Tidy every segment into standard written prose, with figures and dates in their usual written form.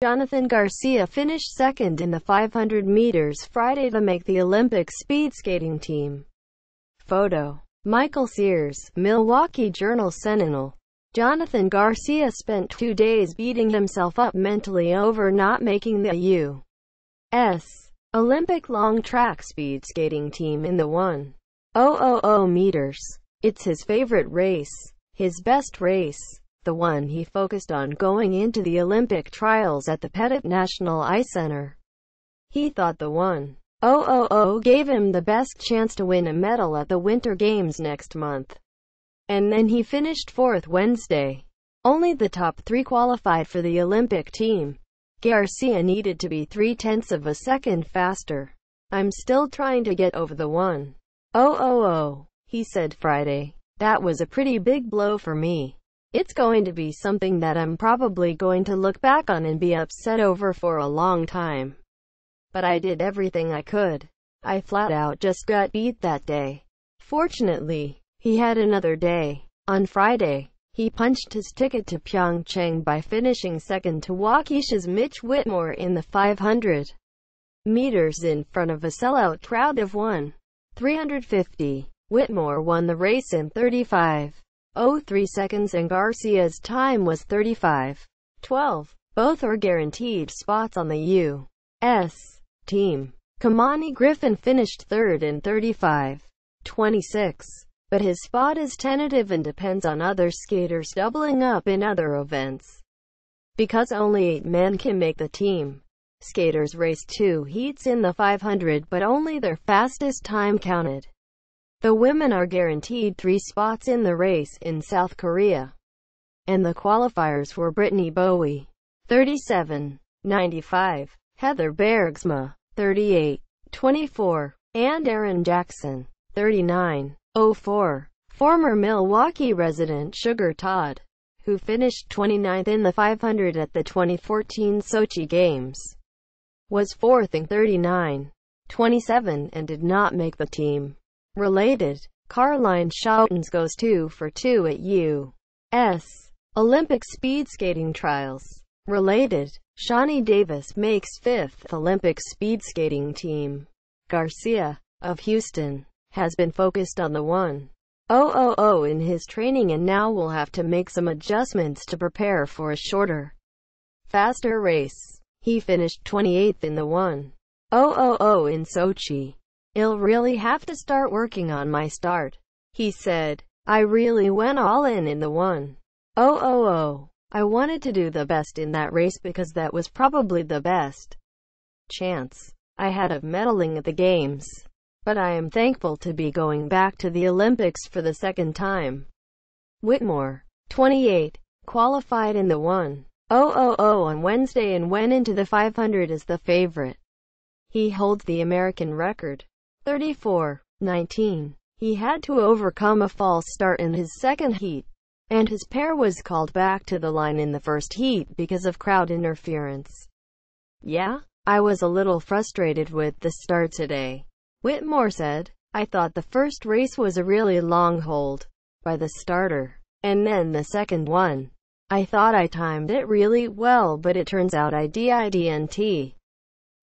Jonathan Garcia finished second in the 500 meters Friday to make the Olympic speed skating team. Photo: Michael Sears, Milwaukee Journal-Sentinel. Jonathan Garcia spent 2 days beating himself up mentally over not making the U.S. Olympic long track speed skating team in the 1,000 meters. It's his favorite race, his best race, the one he focused on going into the Olympic trials at the Pettit National Ice Center. He thought the 1,000 gave him the best chance to win a medal at the Winter Games next month. And then he finished fourth Wednesday. Only the top 3 qualified for the Olympic team. Garcia needed to be 0.3 of a second faster. "I'm still trying to get over the 1,000, he said Friday. "That was a pretty big blow for me. It's going to be something that I'm probably going to look back on and be upset over for a long time. But I did everything I could. I flat out just got beat that day." Fortunately, he had another day. On Friday, he punched his ticket to Pyeongchang by finishing second to Waukesha's Mitch Whitmore in the 500 meters in front of a sellout crowd of 1,350. Whitmore won the race in 35.03 seconds and Garcia's time was 35.12. Both are guaranteed spots on the U.S. team. Kamani Griffin finished third in 35.26. But his spot is tentative and depends on other skaters doubling up in other events. Because only 8 men can make the team, skaters race 2 heats in the 500 but only their fastest time counted. The women are guaranteed 3 spots in the race in South Korea. And the qualifiers were Brittany Bowie, 37.95, Heather Bergsma, 38.24, and Erin Jackson, 39.04. Former Milwaukee resident Sugar Todd, who finished 29th in the 500 at the 2014 Sochi Games, was 4th in 39.27 and did not make the team. Related, Caroline Schoutens goes 2 for 2 at U.S. Olympic speed skating trials. Related, Shawnee Davis makes 5th Olympic speed skating team. Garcia, of Houston, has been focused on the 1,000 in his training and now will have to make some adjustments to prepare for a shorter, faster race. He finished 28th in the 1,000 in Sochi. "I'll really have to start working on my start," he said. "I really went all in the 1,000. I wanted to do the best in that race because that was probably the best chance I had of medaling at the Games. But I am thankful to be going back to the Olympics for the second time." Whitmore, 28, qualified in the 1,000 on Wednesday and went into the 500 as the favorite. He holds the American record, 34.19. He had to overcome a false start in his second heat, and his pair was called back to the line in the first heat because of crowd interference. "Yeah, I was a little frustrated with the start today," Whitmore said. "I thought the first race was a really long hold by the starter, and then the second one, I thought I timed it really well, but it turns out I didn't.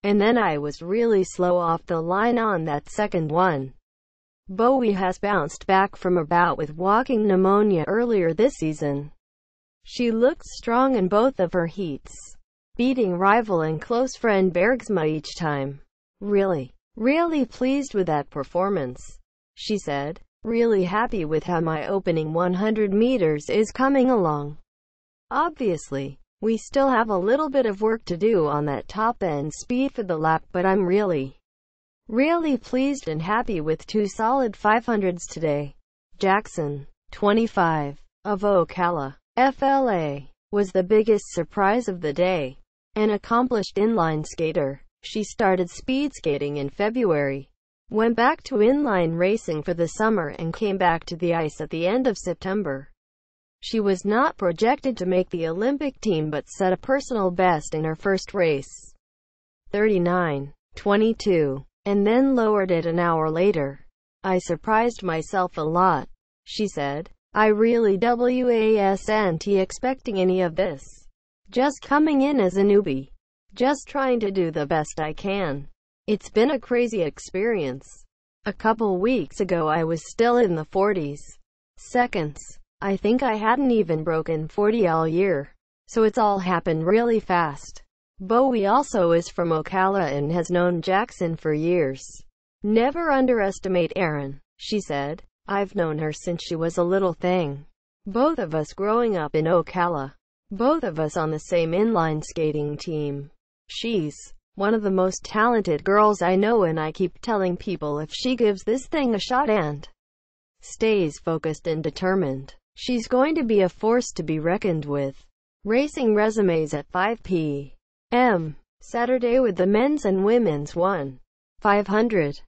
And then I was really slow off the line on that second one." Bowie has bounced back from a bout with walking pneumonia earlier this season. She looked strong in both of her heats, beating rival and close friend Bergsma each time. Really pleased with that performance," she said. "Really happy with how my opening 100 meters is coming along. Obviously, we still have a little bit of work to do on that top-end speed for the lap, but I'm really pleased and happy with 2 solid 500s today." Jackson, 25, of Ocala, FLA, was the biggest surprise of the day. An accomplished inline skater, she started speed skating in February, went back to inline racing for the summer and came back to the ice at the end of September. She was not projected to make the Olympic team but set a personal best in her first race, 39.22, and then lowered it an hour later. "I surprised myself a lot," she said. I really wasn't expecting any of this. Just coming in as a newbie. Just trying to do the best I can. It's been a crazy experience. A couple weeks ago I was still in the 40s seconds. I think I hadn't even broken 40 all year. So it's all happened really fast. Bowie also is from Ocala and has known Jackson for years. Never underestimate Erin, she said. I've known her since she was a little thing. Both of us growing up in Ocala. Both of us on the same inline skating team. She's one of the most talented girls I know, and I keep telling people if she gives this thing a shot and stays focused and determined, she's going to be a force to be reckoned with. Racing resumes at 5 p.m. Saturday with the men's and women's 1/500